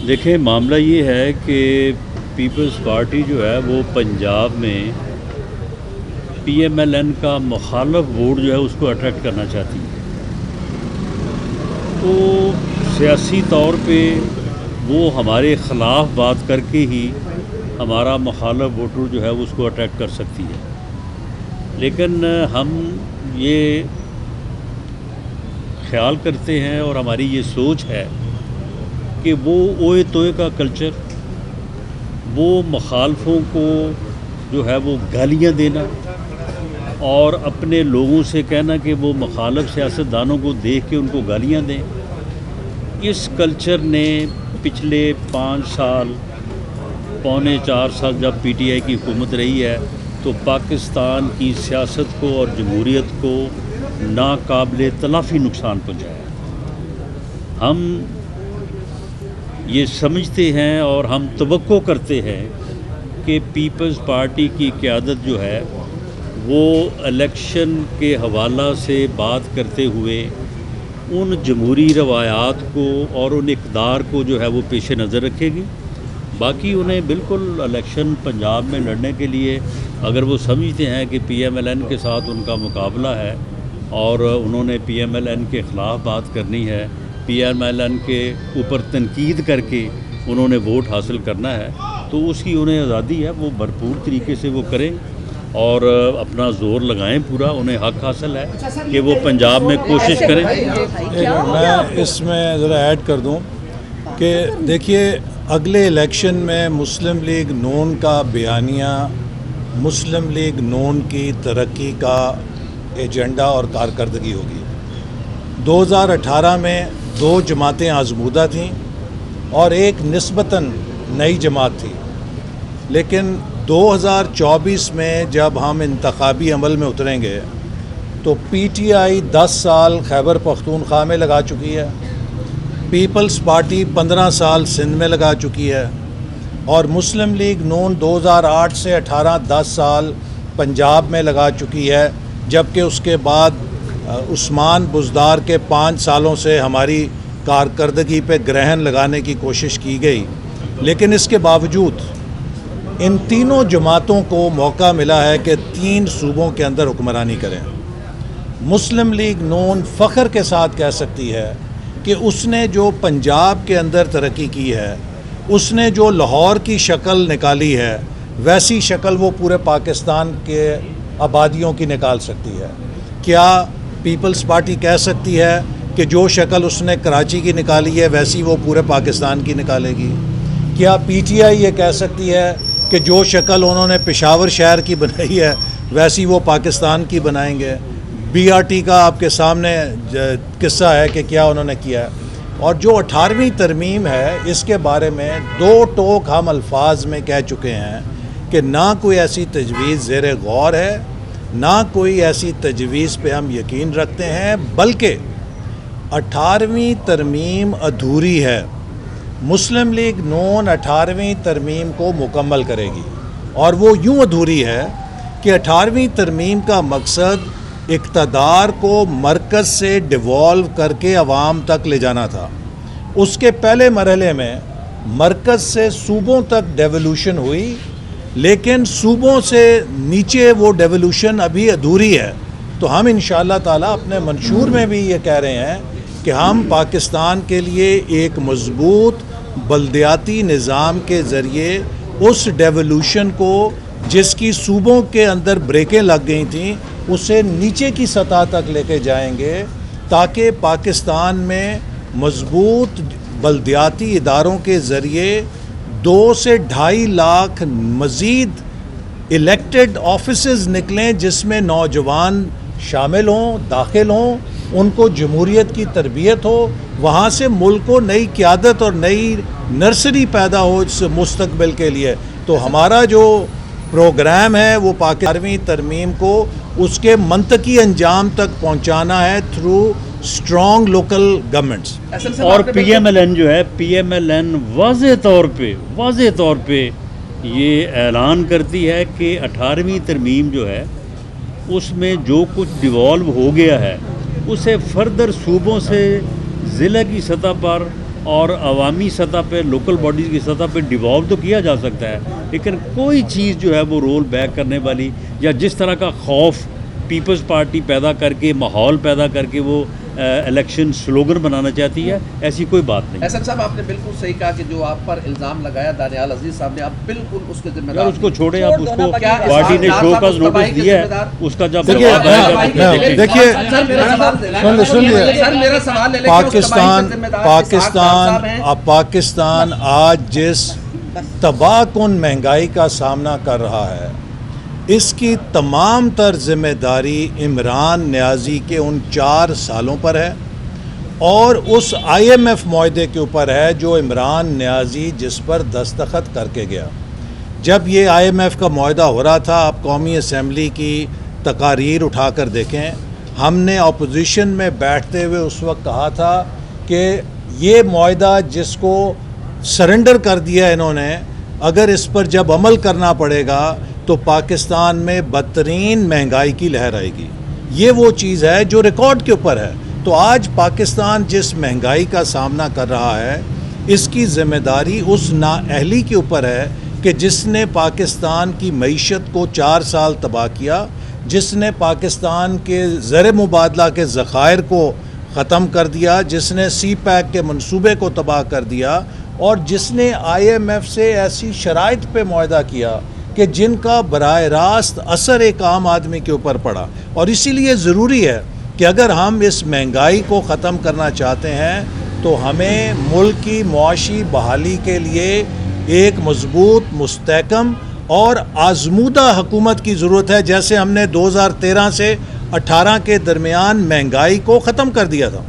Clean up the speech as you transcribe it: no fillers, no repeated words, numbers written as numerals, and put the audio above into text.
دیکھیں معاملہ یہ ہے کہ پیپلز پارٹی جو ہے وہ پنجاب میں پی ایم ایل این کا مخالف ووٹ جو ہے اس کو اٹریکٹ کرنا چاہتی ہے. تو سیاسی طور پہ وہ ہمارے خلاف بات کر کے ہی ہمارا مخالف ووٹر جو ہے اس کو اٹریکٹ کر سکتی ہے. لیکن ہم یہ خیال کرتے ہیں اور ہماری یہ سوچ ہے کہ وہ اوئے توئے کا کلچر، وہ مخالفوں کو جو ہے وہ گالیاں دینا اور اپنے لوگوں سے کہنا کہ وہ مخالف سیاستدانوں کو دیکھ کے ان کو گالیاں دیں، اس کلچر نے پچھلے 5 سال پونے 4 سال جب پی ٹی آئی کی حکومت رہی ہے تو پاکستان کی سیاست کو اور جمہوریت کو ناقابل تلافی نقصان پہنچایا. ہم یہ سمجھتے ہیں اور ہم توقع کرتے ہیں کہ پیپلز پارٹی کی قیادت جو ہے وہ الیکشن کے حوالہ سے بات کرتے ہوئے ان جمہوری روایات کو اور ان اقدار کو جو ہے وہ پیش نظر رکھے گی. باقی انہیں بالکل الیکشن پنجاب میں لڑنے کے لیے اگر وہ سمجھتے ہیں کہ پی ایم ایل این کے ساتھ ان کا مقابلہ ہے اور انہوں نے پی ایم ایل این کے خلاف بات کرنی ہے، پی ایم ایل این کے اوپر تنقید کر کے انہوں نے ووٹ حاصل کرنا ہے، تو اس کی انہیں آزادی ہے، وہ بھرپور طریقے سے وہ کریں اور اپنا زور لگائیں پورا. انہیں حق حاصل ہے کہ وہ پنجاب میں کوشش کریں. میں اس میں ذرا ایڈ کر دوں کہ دیکھیے اگلے الیکشن میں مسلم لیگ نون کا بیانیہ مسلم لیگ نون کی ترقی کا ایجنڈا اور کارکردگی ہوگی. 2018 میں 2 جماعتیں آزمودہ تھیں اور ایک نسبتاً نئی جماعت تھی، لیکن 2024 میں جب ہم انتخابی عمل میں اتریں گے تو پی ٹی آئی 10 سال خیبر پختونخوا میں لگا چکی ہے، پیپلز پارٹی 15 سال سندھ میں لگا چکی ہے اور مسلم لیگ نون 2008 سے 18 10 سال پنجاب میں لگا چکی ہے، جبکہ اس کے بعد عثمان بزدار کے 5 سالوں سے ہماری کارکردگی پہ گرہن لگانے کی کوشش کی گئی. لیکن اس کے باوجود ان تینوں جماعتوں کو موقع ملا ہے کہ 3 صوبوں کے اندر حکمرانی کریں. مسلم لیگ نون فخر کے ساتھ کہہ سکتی ہے کہ اس نے جو پنجاب کے اندر ترقی کی ہے، اس نے جو لاہور کی شکل نکالی ہے، ویسی شکل وہ پورے پاکستان کے آبادیوں کی نکال سکتی ہے. کیا پیپلز پارٹی کہہ سکتی ہے کہ جو شکل اس نے کراچی کی نکالی ہے ویسی وہ پورے پاکستان کی نکالے گی؟ کیا پی ٹی آئی یہ کہہ سکتی ہے کہ جو شکل انہوں نے پشاور شہر کی بنائی ہے ویسی وہ پاکستان کی بنائیں گے؟ بی آر ٹی کا آپ کے سامنے قصہ ہے کہ کیا انہوں نے کیا ہے. اور جو 18ویں ترمیم ہے اس کے بارے میں 2 ٹوک ہم الفاظ میں کہہ چکے ہیں کہ نہ کوئی ایسی تجویز زیر غور ہے، نہ کوئی ایسی تجویز پہ ہم یقین رکھتے ہیں، بلکہ 18ویں ترمیم ادھوری ہے. مسلم لیگ نون 18ویں ترمیم کو مکمل کرے گی اور وہ یوں ادھوری ہے کہ 18ویں ترمیم کا مقصد اقتدار کو مرکز سے ڈیوالو کر کے عوام تک لے جانا تھا. اس کے پہلے مرحلے میں مرکز سے صوبوں تک ڈیولوشن ہوئی، لیکن صوبوں سے نیچے وہ ڈیولوشن ابھی ادھوری ہے. تو ہم انشاءاللہ تعالیٰ اپنے منشور میں بھی یہ کہہ رہے ہیں کہ ہم پاکستان کے لیے ایک مضبوط بلدیاتی نظام کے ذریعے اس ڈیولوشن کو جس کی صوبوں کے اندر بریکیں لگ گئی تھیں اسے نیچے کی سطح تک لے کے جائیں گے، تاکہ پاکستان میں مضبوط بلدیاتی اداروں کے ذریعے 2 سے 2.5 لاکھ مزید الیکٹڈ آفیسز نکلیں جس میں نوجوان شامل ہوں، داخل ہوں، ان کو جمہوریت کی تربیت ہو، وہاں سے ملک کو نئی قیادت اور نئی نرسری پیدا ہو اس مستقبل کے لیے. تو ہمارا جو پروگرام ہے وہ 18ویں ترمیم کو اس کے منطقی انجام تک پہنچانا ہے تھرو اسٹرانگ لوکل گورنمنٹس. اور پی ایم ایل این جو ہے، پی ایم ایل این واضح طور پہ یہ اعلان کرتی ہے کہ 18ویں ترمیم جو ہے اس میں جو کچھ ڈیوالو ہو گیا ہے اسے فردر صوبوں سے ضلع کی سطح پر اور عوامی سطح پہ لوکل باڈیز کی سطح پہ ڈیوالو تو کیا جا سکتا ہے، لیکن کوئی چیز جو ہے وہ رول بیک کرنے والی یا جس طرح کا خوف پیپلز پارٹی پیدا کر کے ماحول پیدا کر کے وہ الیکشن سلوگن بنانا چاہتی ہے، ایسی کوئی بات نہیں۔ احسن صاحب آپ نے بالکل صحیح کہا کہ جو آپ پر الزام لگایا دانیال عزیز صاحب نے، آپ بالکل اس کے ذمہ دار اس کو چھوڑیں، آپ اس کو کیا پارٹی نے شو کا نوٹس دیا ہے، اس کا جب جواب آئے گا دیکھیے پاکستان آج جس تباہ کن مہنگائی کا سامنا کر رہا ہے، اس کی تمام تر ذمہ داری عمران نیازی کے ان 4 سالوں پر ہے اور اس IMF معاہدے کے اوپر ہے جو عمران نیازی جس پر دستخط کر کے گیا۔ جب یہ IMF کا معاہدہ ہو رہا تھا، آپ قومی اسمبلی کی تقاریر اٹھا کر دیکھیں، ہم نے اپوزیشن میں بیٹھتے ہوئے اس وقت کہا تھا کہ یہ معاہدہ جس کو سرنڈر کر دیا انہوں نے، اگر اس پر جب عمل کرنا پڑے گا تو پاکستان میں بدترین مہنگائی کی لہر آئے گی۔ یہ وہ چیز ہے جو ریکارڈ کے اوپر ہے۔ تو آج پاکستان جس مہنگائی کا سامنا کر رہا ہے، اس کی ذمہ داری اس نااہلی کے اوپر ہے کہ جس نے پاکستان کی معیشت کو 4 سال تباہ کیا، جس نے پاکستان کے زر مبادلہ کے ذخائر کو ختم کر دیا، جس نے سی پیک کے منصوبے کو تباہ کر دیا، اور جس نے IMF سے ایسی شرائط پہ معاہدہ کیا کہ جن کا براہ راست اثر ایک عام آدمی کے اوپر پڑا۔ اور اسی لیے ضروری ہے کہ اگر ہم اس مہنگائی کو ختم کرنا چاہتے ہیں تو ہمیں ملک کی معاشی بحالی کے لیے ایک مضبوط، مستحکم اور آزمودہ حکومت کی ضرورت ہے، جیسے ہم نے 2013 سے 18 کے درمیان مہنگائی کو ختم کر دیا تھا۔